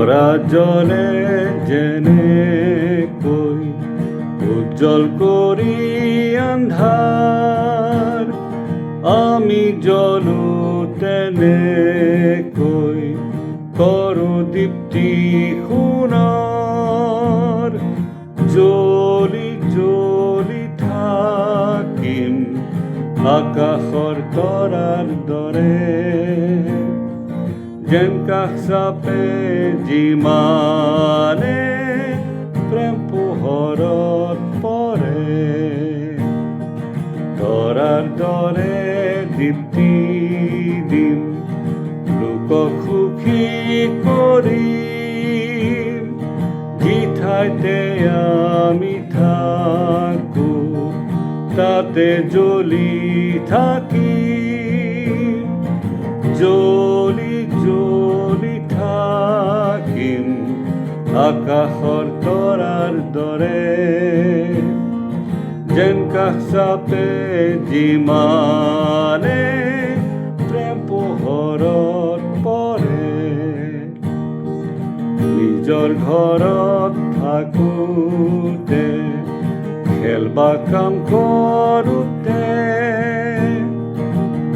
তৰা জলে যেনেকৈ উজ্জ্বল কৰি আন্ধাৰ, আমি জ্বলো তেনেকৈ কৰো দীপ্তি সোণৰ। জ্বলি জ্বলি থাকিম আকাশৰ তৰাৰ দৰে, যেন কাষ চাপে যিমানে প্ৰেম পোহৰত পৰে। তৰাৰ দৰে দীপ্তি দিম, লোকক সুখী কৰিম, যি ঠাইতে আমি থাকো তাতে জ্বলি থাকিম। জ্বলি জ্বলি থাকিম আকাশৰ তৰাৰ দৰে, যেন কাষ চাপে যিমানে প্ৰেম পোহৰত পৰে। নিজৰ ঘৰত থাকোঁতে খেল বা কাম কৰোঁতে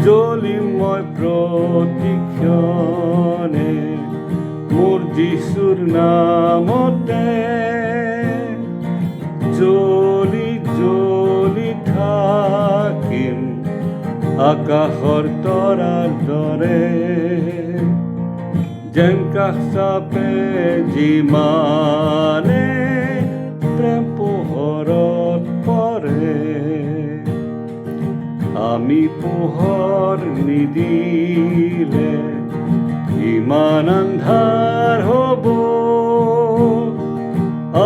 জ্বলিম মই প্ৰতিক্ষণে মোৰ যীশুৰ নামতে। জ্বলি জ্বলি থাকিম আকাশৰ তৰাৰ দৰে, যেন কাষ চাপে যিমানে প্ৰেম পোহৰত পৰে। আমি পোহৰ নিদিলে ইমান আন্ধাৰ হ'ব,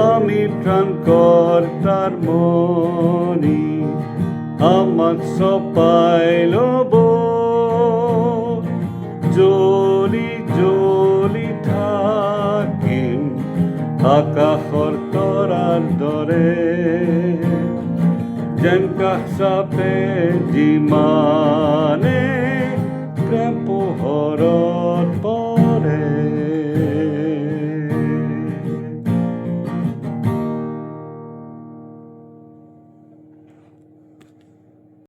আমি ত্ৰাণকৰ্তাৰ মণি আমাক চপাই ল'ব। জ্বলি জ্বলি থাকিম আকাশৰ তৰাৰ দৰে, যেন কাষ চাপে যিমানে